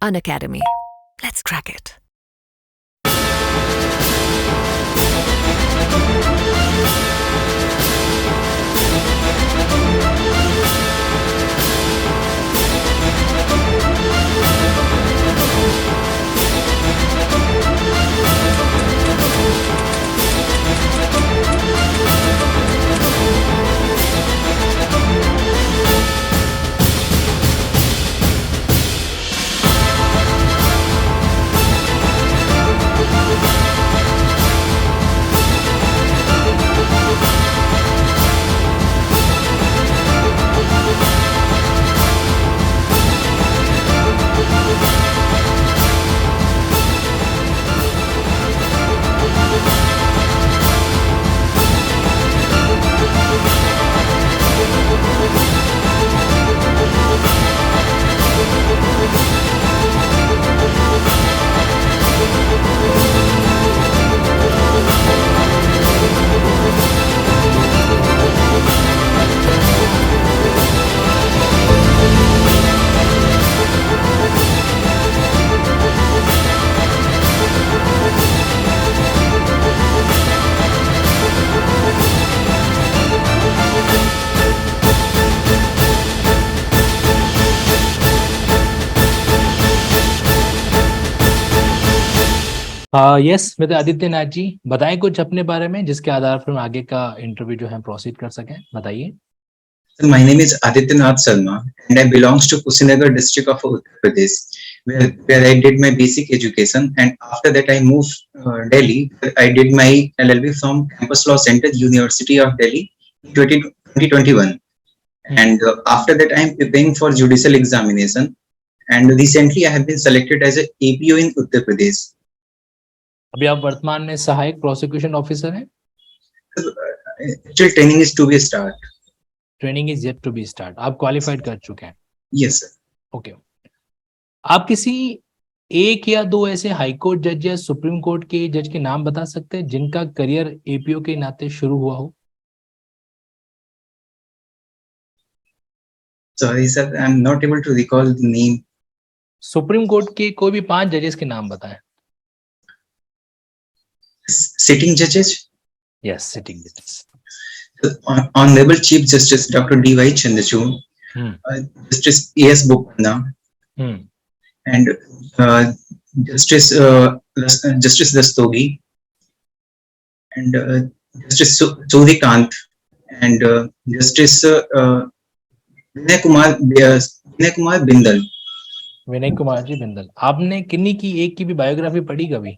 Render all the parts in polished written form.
Unacademy. Let's crack it. Yes mister Adityanath ji, बताएं कुछ अपने बारे में जिसके आधार पर हम आगे का इंटरव्यू जो है प्रोसीड कर सकें। बताइए। My name is Adityanath Sharma and I belongs to Kushinagar district of Uttar Pradesh, where I did my basic education, and after that I moved Delhi. I did my LLB from Campus Law Center, University of Delhi, 2021, and after that I am preparing for judicial examination, and recently I have been selected as a APO in Uttar Pradesh. अभी आप वर्तमान में सहायक prosecution officer हैं। Still training is to be start. Training is yet to be start. आप qualified कर चुके हैं? Yes sir. ओके। आप किसी एक या दो ऐसे हाई कोर्ट जज या सुप्रीम कोर्ट के जज के नाम बता सकते हैं जिनका करियर एपीओ के नाते शुरू हुआ हो? Sorry sir, I am not able to recall the name. Supreme court के कोई भी 5 जजेस के नाम बताएं। Sitting judges. यस, सिटिंग जजेस। Honorable Chief Justice Dr. D.Y. Chandrachud, Justice A.S. Bopanna, and Justice Rastogi, and Justice Surikant, and Justice Vinay Kumar Bindal. Vinay Kumar ji Bindal. आपने किन्हीं की एक की भी बायोग्राफी पढ़ी कभी?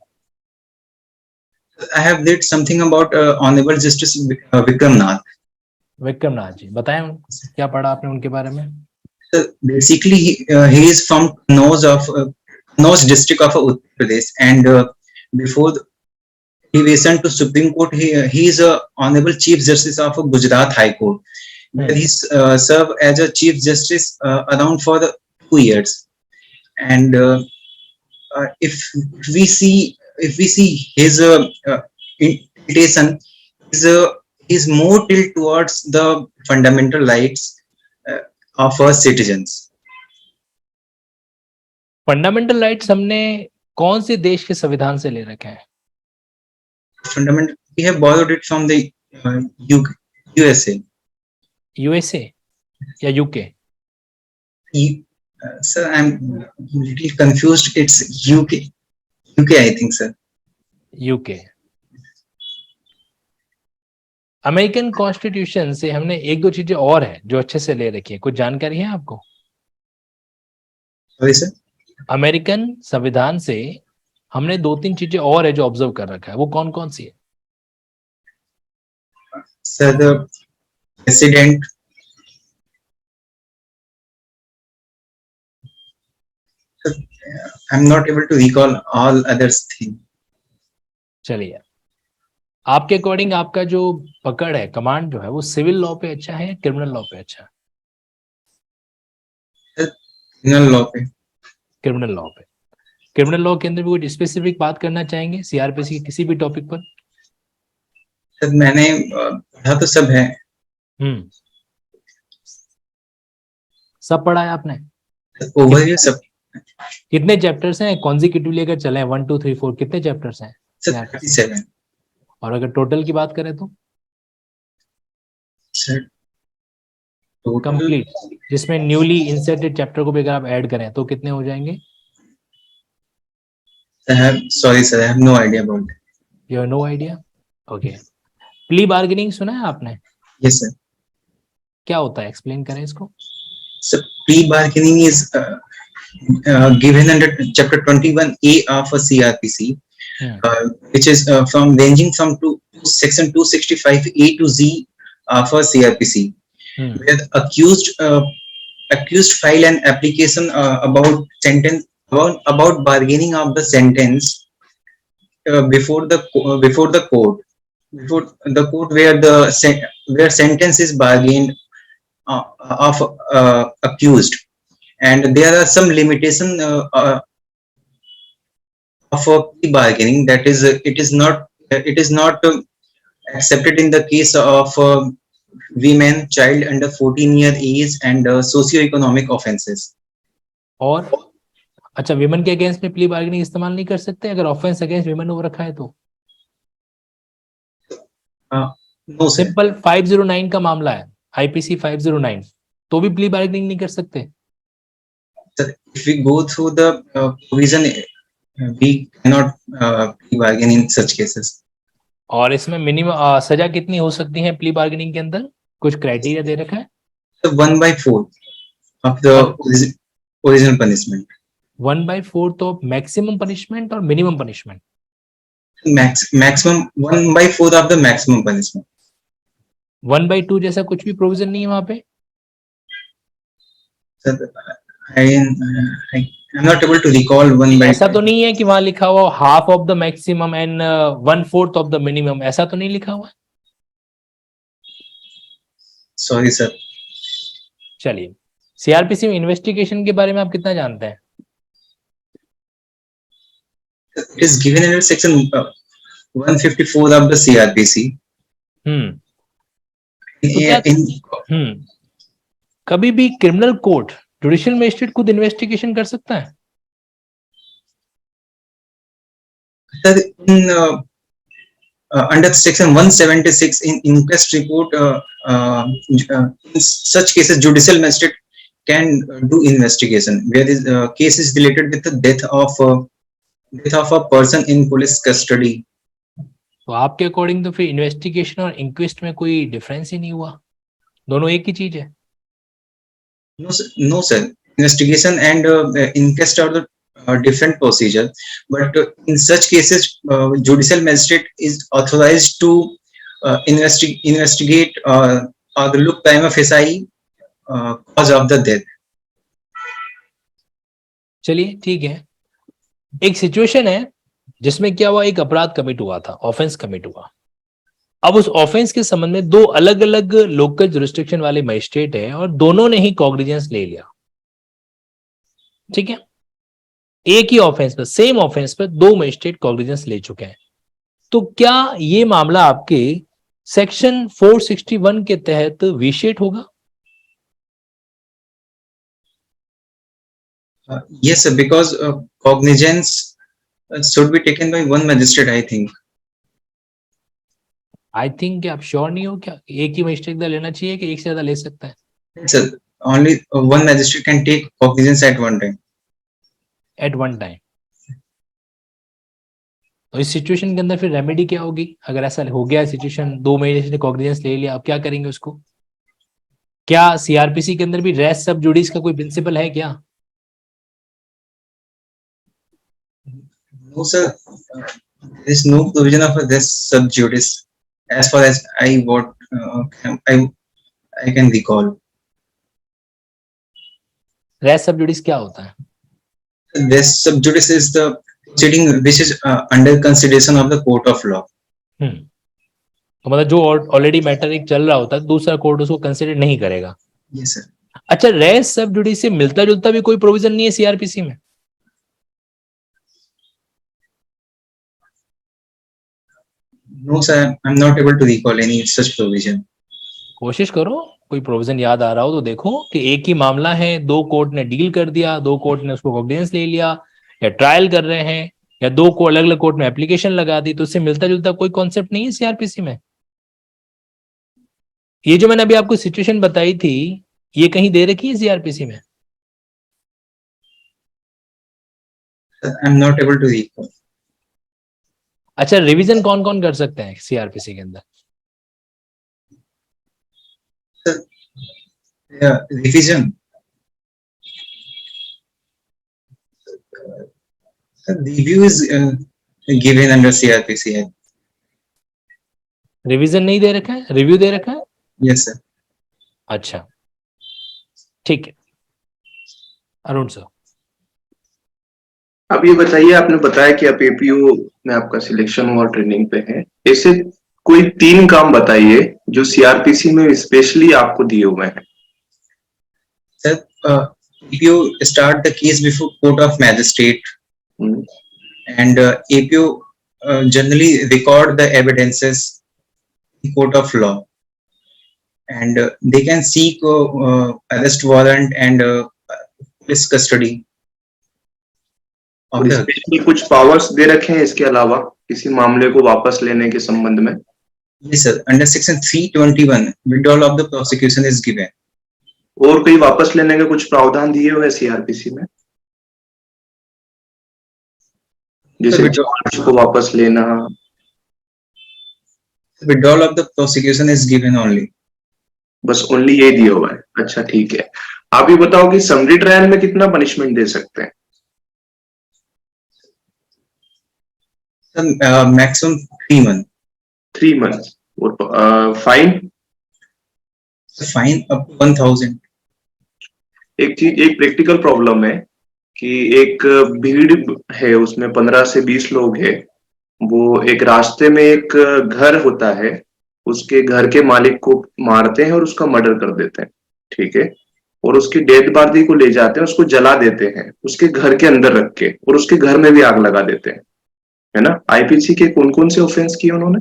I have read something about Honorable Justice Vikram Nath. Vikram Nath ji, बताएं क्या पढ़ा आपने उनके बारे में? Basically, he is from Kanauj district of Uttar Pradesh, and before he went to Supreme Court, he is a Honorable Chief Justice of Gujarat High Court, where he served as a Chief Justice around for 2 years. And if we see his interpretation, is more tilt towards the fundamental rights of our citizens. Fundamental rights हमने कौन से देश के संविधान से ले रखे हैं? Fundamental, we have borrowed it from the USA. USA या UK? Sir, I'm little confused. It's UK, I think, sir. UK. American constitution से हमने एक दो चीजें और है जो अच्छे से ले रखी है, कुछ जानकारी है आपको? Sorry, sir. अमेरिकन संविधान से हमने 2-3 चीजें और है जो ऑब्जर्व कर रखा है, वो कौन कौन सी है? Sir, the president, I'm not able to recall all others things. चलिए, आपके अकॉर्डिंग आपका जो पकड़ है, कमांड जो है, वो सिविल लॉ पे अच्छा है या क्रिमिनल लॉ पे अच्छा है? क्रिमिनल लॉ पे। क्रिमिनल लॉ पे। क्रिमिनल लॉ के अंदर भी कुछ स्पेसिफिक बात करना चाहेंगे सीआरपीसी के किसी भी टॉपिक पर? सर मैंने पढ़ा तो सब है। सब पढ़ा है आपने? ओवरव्यू सब। कितने चैप्टर्स हैं कॉन्जिक्यूटिवली अगर चले 1 2 3 4 कितने चैप्टर्स हैं? Sir, Yeah. 37. और अगर टोटल की बात करें तो Sir, total. कंप्लीट, जिसमें न्यूली इंसर्टेड चैप्टर को भी अगर आप ऐड करें तो कितने हो जाएंगे? Sorry, sir, I have no idea about it. You have no idea? Okay. Plea bargaining सुना है आपने? Yes, sir. क्या होता है, एक्सप्लेन करें इसको। So, plea bargaining is given under Chapter 21A of a CRPC, which is ranging from Section 265A to Z of a CRPC, where accused file an application about sentence about bargaining of the sentence before the court where sentence is bargained of accused, and there are some limitation of plea bargaining, that is it is not accepted in the case of women, child under 14-year age, and socio-economic offenses. और अच्छा, women के against में plea bargaining इस्तेमाल नहीं कर सकते अगर offence against women हो रखा है तो? No, sir. सिंपल 509 का मामला है, आईपीसी 509, तो भी प्ली बार्गेनिंग नहीं कर सकते? Sir, if we go through the provision, we cannot plea bargain in such cases. और इसमें मिनिमम सजा कितनी हो सकती है प्ली बार्गेनिंग के अंदर? कुछ क्राइटेरिया दे रखा है? 1/4 of the original punishment. 1/4 तो मैक्सिमम पनिशमेंट और minimum punishment? Maximum 1/4 of the maximum punishment. 1/2 जैसा कुछ भी प्रोविजन नहीं है वहां पे? Sir, I'm not able to recall 1/2. ऐसा तो नहीं है कि वहां लिखा हुआ half of the maximum and 1/4 of the minimum, ऐसा तो नहीं लिखा हुआ? Sorry, sir. चलिए, सीआरपीसी में इन्वेस्टिगेशन के बारे में आप कितना जानते हैं? It is given in section 154 of the CRPC. कभी भी क्रिमिनल कोर्ट जुडिशियल मजिस्ट्रेट खुद इन्वेस्टिगेशन कर सकता है? Sir, in under section 176 in inquest report, in such cases judicial magistrate can do investigation where is case is related with the death of a person in police custody. तो आपके according तो फिर investigation और inquest में कोई difference ही नहीं हुआ, दोनों एक ही चीज है? No, sir. Investigation and inquest are the different procedure, but in such cases, judicial magistrate is authorized to investigate or look prima facie cause of the death. चलिए ठीक है, एक सिचुएशन है जिसमें क्या हुआ, एक अपराध कमिट हुआ था, ऑफेंस कमिट हुआ। अब उस ऑफेंस के संबंध में दो अलग अलग लोकल जुरिस्डिक्शन वाले मजिस्ट्रेट हैं और दोनों ने ही कॉग्निजेंस ले लिया, ठीक है? एक ही ऑफेंस पर, सेम ऑफेंस पर दो मजिस्ट्रेट कॉग्निजेंस ले चुके हैं, तो क्या ये मामला आपके सेक्शन 461 के तहत विशेट होगा? Yes, sir, because cognizance should be taken by one magistrate, I think. I think कि आप श्योर नहीं हो क्या एक ही मजिस्ट्रेट का लेना चाहिए कि एक से ज्यादा ले सकता है? Sir, only one magistrate can take cognizance at one time. At one time. तो इस सिचुएशन के अंदर फिर रेमेडी क्या होगी अगर ऐसा हो गया सिचुएशन, दो मजिस्ट्रेट ने कॉग्निजेंस ले लिया, आप क्या करेंगे उसको? क्या सीआरपीसी के अंदर भी रेस सब जुडिस का कोई प्रिंसिपल है क्या? No, sir. There is no provision of this sub judice as far as I can recall. Res sub judice क्या होता है? This sub judice is the proceeding which is under consideration of the court of law. तो मतलब जो already matter एक चल रहा होता है दूसरा कोर्ट उसको कंसिडर नहीं करेगा? Yes, sir. अच्छा, रेस सब जुडिस से मिलता जुलता भी कोई प्रोविजन नहीं है सीआरपीसी में? No, sir. I'm not able to recall any such provision. कोशिश करो, कोई प्रोविजन याद आ रहा हो तो देखो कि एक ही मामला है, दो कोर्ट ने डील कर दिया, दो कोर्ट ने उसको कॉग्निजेंस ले लिया, या ट्रायल कर रहे हैं, या दो को अलग अलग कोर्ट में एप्लीकेशन लगा दी, तो उससे मिलता जुलता कोई कॉन्सेप्ट नहीं है सीआरपीसी में। ये जो मैंने अभी आपको सिचुएशन बताई थी, ये कहीं दे रखी है सीआरपीसी में? I'm not able to recall. अच्छा, रिवीजन कौन कौन कर सकते हैं सीआरपीसी के अंदर? Revision. Review is given under CRPC. Revision नहीं दे रखा है, रिव्यू दे रखा है। Yes, sir. अच्छा, ठीक है। अरुण सर, अब ये बताइए, आपने बताया कि आप एपीयू में आपका सिलेक्शन हुआ, ट्रेनिंग पे है, ऐसे कोई 3 काम बताइए जो सीआरपीसी में स्पेशली आपको दिए हुए हैं। Sir, APO start the case before court of magistrate, and APO generally record the evidences in court of law, and they can seek arrest warrant and police custody. और स्पेशली कुछ powers दे रखे हैं इसके अलावा किसी मामले को वापस लेने के संबंध में? Yes, sir. Under section 321, withdrawal of the prosecution is given. और कोई वापस लेने के कुछ प्रावधान दिए हुए सीआरपीसी में, जैसे चार्ज को वापस लेना? Withdrawal of the prosecution is given only. बस ओनली ये दिया हुआ है। अच्छा, ठीक है। आप ये बताओ कि समरी ट्रायल में कितना पनिशमेंट दे सकते हैं? Maximum 3 months. 3 months। और फाइन? Fine up to 1,000. एक चीज, एक प्रैक्टिकल प्रॉब्लम है कि एक भीड़ है, उसमें 15 से 20 लोग हैं, वो एक रास्ते में एक घर होता है, उसके घर के मालिक को मारते हैं और उसका मर्डर कर देते हैं, ठीक है, और उसकी डेड बॉडी को ले जाते हैं, उसको जला देते हैं उसके घर के अंदर रख के, और उसके घर में भी आग लगा देते हैं, है ना? आईपीसी के कौन कौन से ऑफेंस किए उन्होंने?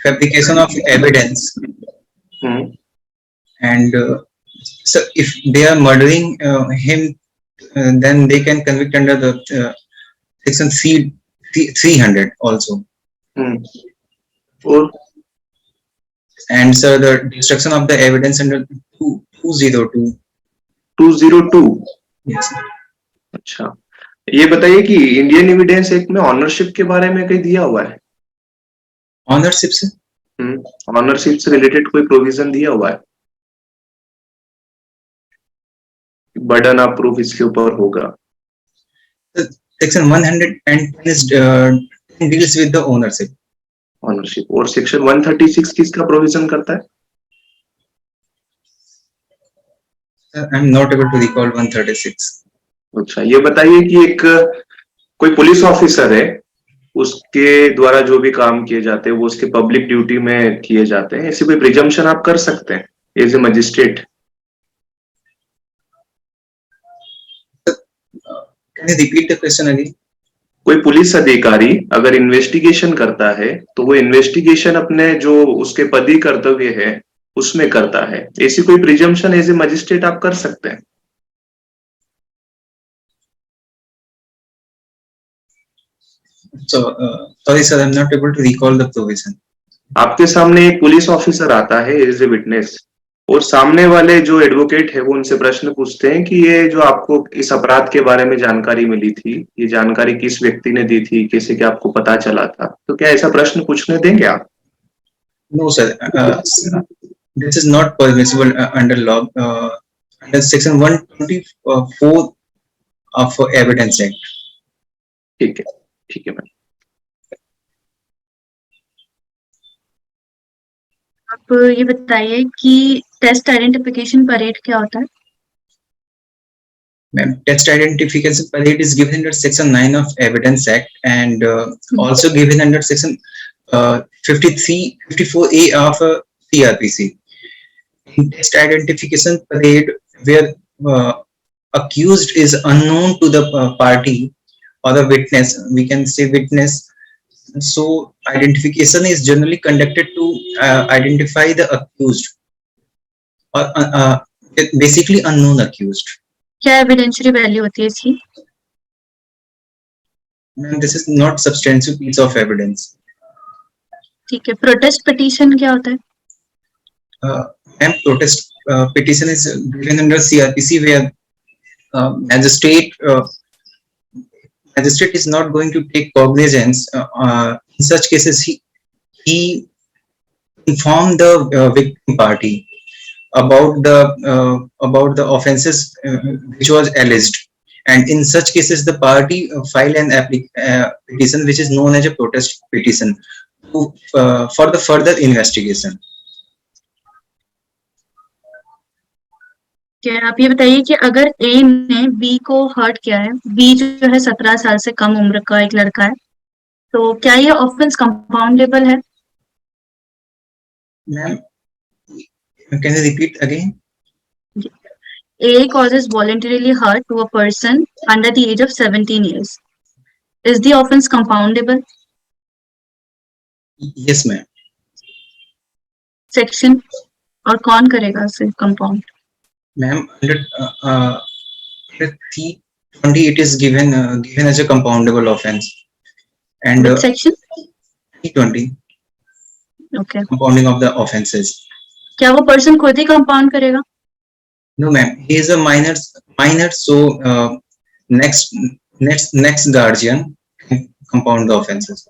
Fabrication of evidence. And so if they are murdering him, then they can convict under the section 300 also. और And sir, the destruction of the evidence under 202. 202? Yes, sir. अच्छा, ये बताइए कि इंडियन एविडेंस एक्ट में ownership के बारे में कहीं दिया हुआ है? Ownership, sir? ऑनरशिप से रिलेटेड कोई प्रोविजन दिया हुआ है? बर्डन ऑफ प्रूफ इसके ऊपर होगा? Section 110 is deals with the ownership. Ownership. और सेक्शन 136 किसका प्रोविजन करता है? I'm not able to recall 136. अच्छा, ये बताइए कि एक कोई पुलिस ऑफिसर है, उसके द्वारा जो भी काम किए जाते हैं वो उसके पब्लिक ड्यूटी में किए जाते हैं, ऐसी कोई प्रिजम्पशन आप कर सकते हैं as a magistrate? Can you repeat the question again? कोई पुलिस अधिकारी अगर इन्वेस्टिगेशन करता है तो वो इन्वेस्टिगेशन अपने जो उसके पदी कर्तव्य है उसमें करता है, ऐसी कोई प्रिजम्पशन एज ए मजिस्ट्रेट आप कर सकते हैं? So, sorry sir, I'm not able to recall the provision. आपके सामने एक पुलिस ऑफिसर आता है एज ए विटनेस, और सामने वाले जो एडवोकेट है वो उनसे प्रश्न पूछते हैं कि ये जो आपको इस अपराध के बारे में जानकारी मिली थी, ये जानकारी किस व्यक्ति ने दी थी, कैसे कि आपको पता चला था, तो क्या ऐसा प्रश्न पूछने देंगे आप? No sir, this is not permissible under law, under section 124 of Evidence Act. ठीक है, ठीक है मैम। आप ये बताइए कि टेस्ट आइडेंटिफिकेशन परेड क्या होता है? Ma'am, test identification parade is given under section 9 of Evidence Act, and also given under section 54A of CRPC. In test identification parade, where accused is unknown to the party or the witness, we can say witness, so identification is generally conducted to identify the accused or basically unknown accused. क्या evidentiary value होती है इसकी? Ma'am, this is not substantial piece of evidence. ठीक है, protest petition क्या होता है? Ma'am, protest petition is given under CRPC where magistrate is not going to take cognizance. In such cases, he inform the victim party about the offences which was alleged, and in such cases the party file an petition which is known as a protest petition for the further investigation. क्या आप ये बताइए कि अगर ए ने B को hurt किया है, बी जो है 17 साल से कम उम्र का एक लड़का है, तो क्या ये ऑफेंस कंपाउंडेबल है? Ma'am, can you repeat again? A causes voluntarily hurt to a person under the age of 17 years. Is the offense compoundable? Yes, ma'am. Section और कौन करेगा उसे compound? Ma'am, under 320 it is given as a compoundable offense, and section 320 okay, compounding of the offenses. क्या वो person खुद ही compound करेगा? No, ma'am, he is a minor, so next guardian can compound the offenses.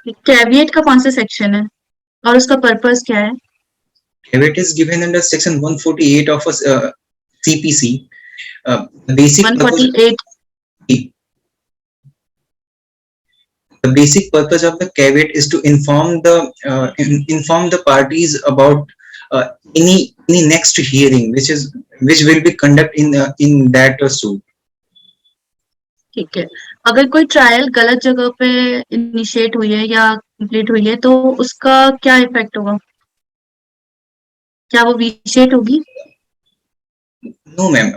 Caveat का कौन सा section है और उसका पर्पस क्या है? Caveat is given under section 148 of a CPC. The basic 148 the basic purpose of the caveat is to inform the parties about any next hearing which will be conducted in that suit. ठीक है, अगर कोई trial गलत जगह पे initiate हुई है या कंप्लीट हुई है तो उसका क्या इफेक्ट होगा? क्या वो विशेट होगी? No, ma'am.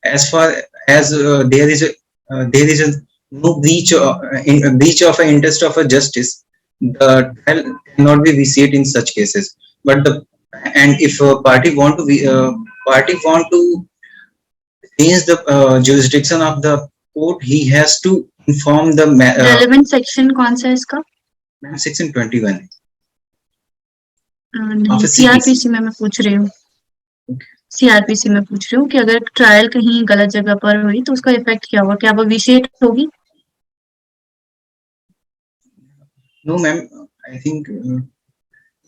As far as there is a no breach of an interest of a justice, the trial cannot be vitiated in such cases. But if a party want to change the jurisdiction of the court, he has to inform the relevant section कौन सा है इसका? section 21. नहीं, CrPC में मैं पूछ रही हूँ, सीआरपीसी में पूछ रही हूँ कि अगर ट्रायल कहीं गलत जगह पर हुई तो उसका इफेक्ट क्या होगा? क्या वो विशेट होगी? No, ma'am. I think in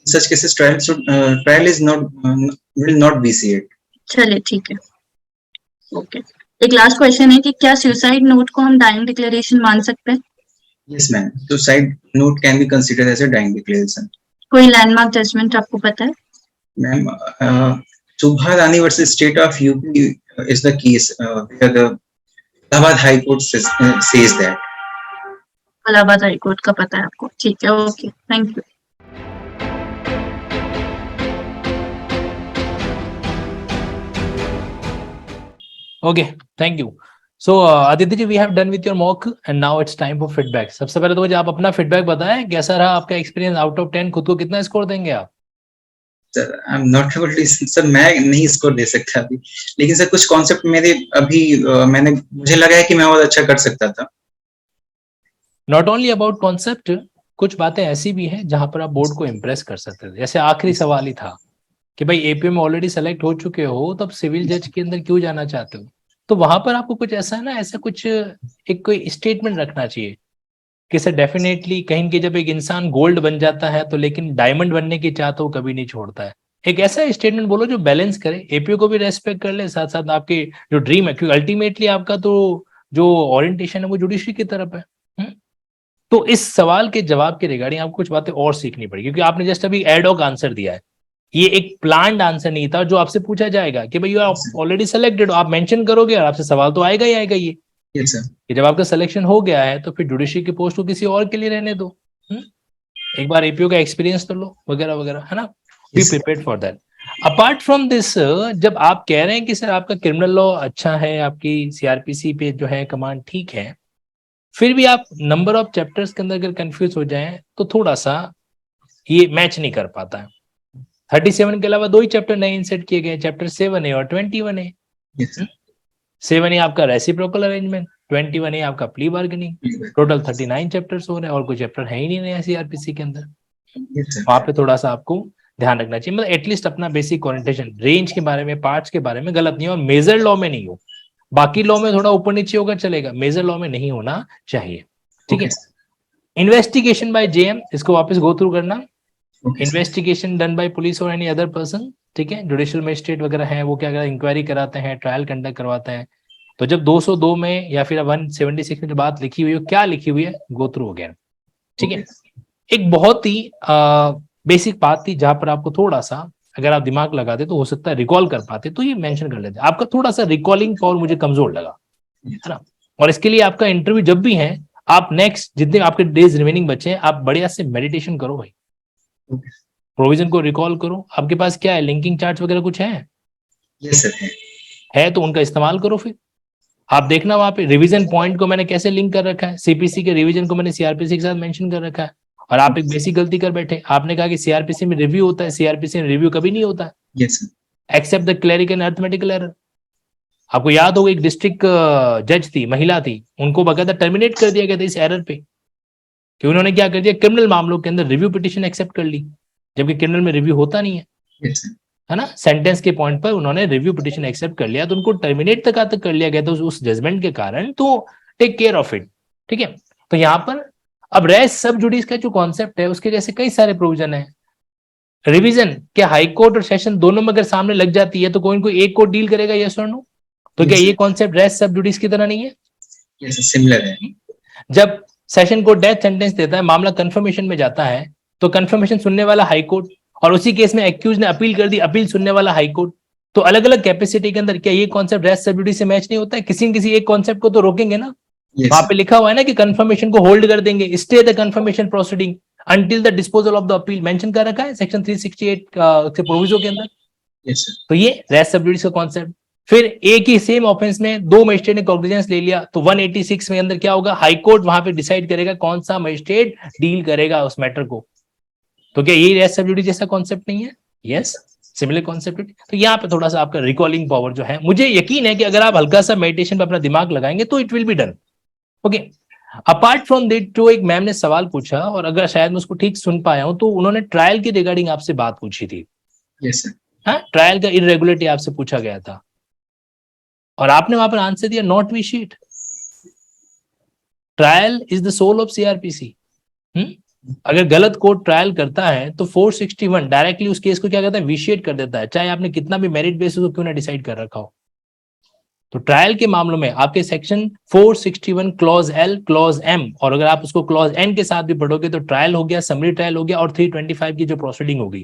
such cases trial is not will not vitiate. चलिए ठीक है, ओके। एक लास्ट क्वेश्चन है कि क्या सुसाइड नोट को हम डाइंग डिक्लेरेशन मान सकते हैं? Yes, ma'am. Suicide note can be considered as a dying declaration. कोई लैंडमार्क जजमेंट आपको पता है? Ma'am, Subha Rani versus State of UP is the case where the Allahabad High Court says that. Allahabad high court का पता है आपको? ठीक है, okay, thank you. Okay, thank you. So Aditya ji, we have done with your mock and now it's time for feedback. सबसे पहले तो मुझे आप अपना फीडबैक बताएं, कैसा रहा आपका एक्सपीरियंस? आउट ऑफ 10 खुद को कितना स्कोर देंगे आप? Sir, I am not able to, sir मैं नहीं स्कोर दे सकता अभी, लेकिन सर कुछ कॉन्सेप्ट मेरे अभी मुझे लगा है कि मैं और अच्छा कर सकता था। नॉट ओनली अबाउट कॉन्सेप्ट, कुछ बातें ऐसी भी हैं जहां पर आप बोर्ड को इम्प्रेस कर सकते थे। जैसे आखिरी सवाल ही था कि भाई एपीओ में ऑलरेडी सेलेक्ट हो चुके हो, तो अब सिविल जज के अंदर क्यों जाना चाहते हो? तो वहां पर आपको कुछ ऐसा ना, ऐसा कुछ एक कोई स्टेटमेंट रखना चाहिए कि सर डेफिनेटली कहीं कि जब एक इंसान गोल्ड बन जाता है तो लेकिन डायमंड बनने की चाह तो वो कभी नहीं छोड़ता है। एक ऐसा स्टेटमेंट बोलो जो बैलेंस करे, एपीओ को भी रेस्पेक्ट कर ले, साथ साथ आपके जो ड्रीम है, क्योंकि अल्टीमेटली आपका तो जो ओरिएंटेशन है वो जुडिशरी की तरफ है। तो इस सवाल के जवाब के रिगार्डिंग आपको कुछ बातें और सीखनी पड़ेगी, क्योंकि आपने जस्ट अभी एडहॉक आंसर दिया है। ये एक प्लान्ड आंसर नहीं था जो आपसे पूछा जाएगा कि भाई यू आर ऑलरेडी सिलेक्टेड, आप मेंशन करोगे और आपसे सवाल तो आएगा ही आएगा। ये जब आपका सिलेक्शन हो गया है तो फिर जुडिशरी की पोस्ट को किसी और के लिए रहने दो। एक बार एपीओ का एक्सपीरियंस तो लो, वगैरह वगैरह, है ना। Be prepared for that. Apart from this, जब आप कह रहे हैं कि सर आपका क्रिमिनल लॉ अच्छा है, आपकी सीआरपीसी पे जो है कमांड ठीक है, फिर भी आप नंबर ऑफ चैप्टर्स के अंदर अगर कंफ्यूज हो जाएं तो थोड़ा सा ये मैच नहीं कर पाता है। 37 के अलावा 2 ही चैप्टर नए इंसर्ट किए गए, चैप्टर 7A और 21A। Yes, sir. 7A आपका रेसिप्रोकल अरेंजमेंट, 21A आपका प्ली बार्गेनिंग, टोटल 39 चैप्टर्स हो रहे हैं और कोई चैप्टर है ही नहीं नया सीआरपीसी के अंदर। Yes, sir. वहां पे थोड़ा सा आपको ध्यान रखना चाहिए, मतलब एटलीस्ट अपना बेसिक ओरिएंटेशन रेंज के बारे में, पार्ट्स के बारे में गलत नहीं हो, और मेजर लॉ में नहीं हो। बाकी लॉ में थोड़ा ऊपर नीचे होगा चलेगा, मेजर लॉ में नहीं होना चाहिए, ठीक है। Okay, sir. Investigation by JM, इसको वापस गो थ्रू करना। Okay, sir. Investigation done by police और एनी अदर पर्सन, ठीक है। जुडिशियल मजिस्ट्रेट वगैरह है वो क्या करते हैं, इंक्वायरी कराते हैं, ट्रायल कंडक्ट करवाते हैं। तो जब 202 में या फिर 176 में जो बात लिखी हुई है, क्या लिखी हुई है, गो थ्रू अगेन, ठीक है। एक बहुत ही बेसिक बात थी जहां पर आपको थोड़ा सा अगर आप दिमाग लगाते तो हो सकता है रिकॉल कर पाते, तो ये मेंशन कर लेते। आपका थोड़ा सा रिकॉलिंग पावर मुझे कमजोर लगा, है ना। और इसके लिए आपका इंटरव्यू जब भी है, आप नेक्स्ट जितने आपके डेज रिमेनिंग बचे हैं, आप बढ़िया से मेडिटेशन करो भाई, प्रोविजन को रिकॉल करो। आपके पास क्या है, लिंकिंग चार्ट्स वगैरह कुछ है? Yes, sir. है तो उनका इस्तेमाल करो। फिर आप देखना वहां पे रिवीजन पॉइंट को मैंने कैसे लिंक कर रखा है, सीपीसी के रिवीजन को मैंने सीआरपीसी के साथ मेंशन कर रखा है। और आप एक बेसिक गलती कर बैठे, आपने कहा कि सीआरपीसी में रिव्यू होता है, सीआरपीसी में रिव्यू कभी नहीं होता, Yes, sir. Except the clerical and arithmetical error. आपको याद होगा एक डिस्ट्रिक्ट जज थी, महिला थी, उनको बकायदा टर्मिनेट कर दिया गया था इस एरर पे, कि उन्होंने क्या कर दिया, क्रिमिनल मामलों के अंदर रिव्यू पिटीशन एक्सेप्ट कर ली, जबकि क्रिमिनल में रिव्यू होता नहीं है, Yes, sir. है ना। सेंटेंस के पॉइंट पर उन्होंने रिव्यू पिटीशन एक्सेप्ट कर लिया, तो उनको टर्मिनेट तक कर लिया गया था उस जजमेंट के कारण। तो टेक केयर ऑफ इट, ठीक है। तो यहाँ पर अब रेस सब जुडिस का जो कॉन्सेप्ट है, उसके जैसे कई सारे प्रोविजन है। रिवीजन क्या हाई कोर्ट और सेशन दोनों में अगर सामने लग जाती है तो कोई न कोई एक कोर्ट डील करेगा, यस और नो। तो क्या ये कॉन्सेप्ट रेस सब जुडिस की तरह नहीं है? Yes, sir. Similar है. जब सेशन कोर्ट डेथ सेंटेंस देता है, मामला कंफर्मेशन में जाता है, तो कंफर्मेशन सुनने वाला हाई कोर्ट, और उसी केस में एक्यूज ने अपील कर दी, अपील सुनने वाला हाई कोर्ट। तो अलग अलग कैपेसिटी के अंदर क्या ये कॉन्सेप्ट रेस सब जुडिस से मैच नहीं होता है? किसी न किसी एक कॉन्सेप्ट को तो रोकेंगे ना। Yes, वहां sir. पे लिखा हुआ है ना कि कंफर्मेशन को होल्ड कर देंगे, stay the confirmation proceeding until the disposal of the appeal, mention कर रखा है सेक्शन 368 के प्रोविजो के अंदर। Yes, sir. तो ये रेस सब जुडिस का कॉन्सेप्ट। फिर एक ही सेम ऑफेंस में दो मजिस्ट्रेट ने कॉग्निजेंस ले लिया, तो 186 में अंदर क्या होगा, हाई कोर्ट वहां पे डिसाइड करेगा कौन सा मजिस्ट्रेट डील करेगा उस मैटर को। तो क्या ये रेस सब जुडिस जैसा कॉन्सेप्ट नहीं है? Yes, similar concept. तो यहाँ पे थोड़ा सा आपका रिकॉलिंग पावर जो है, मुझे यकीन है कि अगर आप हल्का सा मेडिटेशन पे अपना दिमाग लगाएंगे तो it will be done. Okay, apart from that, जो एक मैम ने सवाल पूछा, और अगर शायद मैं उसको ठीक सुन पाया हूं, तो उन्होंने ट्रायल के रिगार्डिंग आपसे बात पूछी थी। Yes, sir. हाँ, ट्रायल का इरेगुलरिटी आपसे पूछा गया था, और आपने वहां पर आंसर दिया not we sheet, trial is the soul of CrPC. अगर गलत कोर्ट ट्रायल करता है तो 461 डायरेक्टली उस केस को क्या करता है, विशिएट कर देता है, चाहे आपने कितना भी मेरिट बेसिस को क्यों ना डिसाइड कर रखा हो। तो ट्रायल के मामलों में आपके section 461 clause L, clause M, और अगर आप उसको क्लॉज एन के साथ भी पढ़ोगे तो ट्रायल हो गया, समरी ट्रायल हो गया, और 325 की जो प्रोसीडिंग होगी,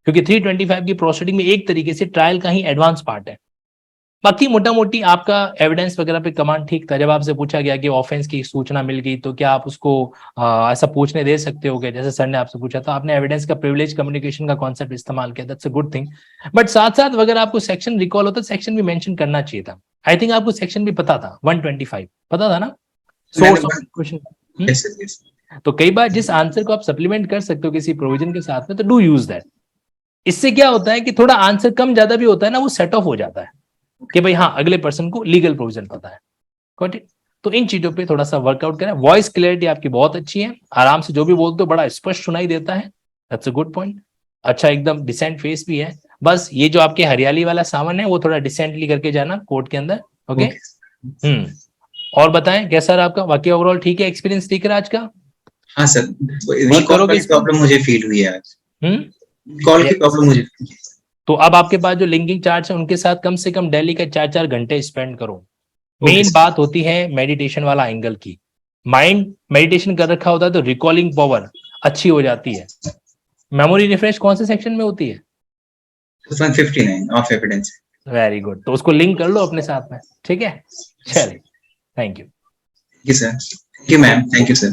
क्योंकि 325 की प्रोसीडिंग में एक तरीके से ट्रायल का ही एडवांस पार्ट है। बाकी मोटा मोटी आपका एविडेंस वगैरह पे कमांड ठीक था। जब आपसे पूछा गया कि ऑफेंस की सूचना मिल गई तो क्या आप उसको ऐसा पूछने दे सकते हो, जैसे सर ने आपसे पूछा, तो आपने एविडेंस का प्रिविलेज कम्युनिकेशन का कॉन्सेप्ट इस्तेमाल किया, that's a good thing. But साथ साथ अगर आपको सेक्शन रिकॉल होता, सेक्शन भी मेंशन करना चाहिए था। आई थिंक आपको सेक्शन भी पता था, 125 पता था ना, source of question. Yes, sir. Yes. तो कई बार जिस आंसर को आप सप्लीमेंट कर सकते हो किसी प्रोविजन के साथ में, तो डू यूज दैट। इससे क्या होता है कि थोड़ा आंसर कम ज्यादा भी होता है ना, वो सेट ऑफ हो जाता है कि भाई हाँ, अगले पर्सन को लीगल प्रोविजन पता है। Got it? तो इन चीजों पे थोड़ा सा वर्कआउट करें। वॉइस क्लैरिटी आपकी बहुत अच्छी है, आराम से जो भी बोलते हो बड़ा स्पष्ट सुनाई देता है, दैट्स अ गुड पॉइंट। अच्छा, एकदम डिसेंट फेस भी है। बस ये जो आपके हरियाली वाला सामान है वो थोड़ा डिसेंटली करके जाना कोर्ट के अंदर। ओके। और बताएं कैसा रहा आपका, बाकी ओवरऑल ठीक है, एक्सपीरियंस ठीक रहा आज का? हाँ सर, रिकॉल की प्रॉब्लम मुझे फील हुई है आज। कॉल की प्रॉब्लम मुझे। तो अब आपके पास जो लिंकिंग चार्ज है उनके साथ कम से कम डेली का 4-4 घंटे स्पेंड करो। मेन बात होती है मेडिटेशन वाला एंगल की। माइंड मेडिटेशन कर रखा होता है तो रिकॉलिंग पावर अच्छी हो जाती है। मेमोरी रिफ्रेश कौन से सेक्शन में होती है? 159 ऑफ एविडेंस। वेरी गुड, तो उसको लिंक कर लो अपने साथ में, ठीक है। चलिए, thank you. Thank you, sir. Thank you, ma'am. Thank you, sir.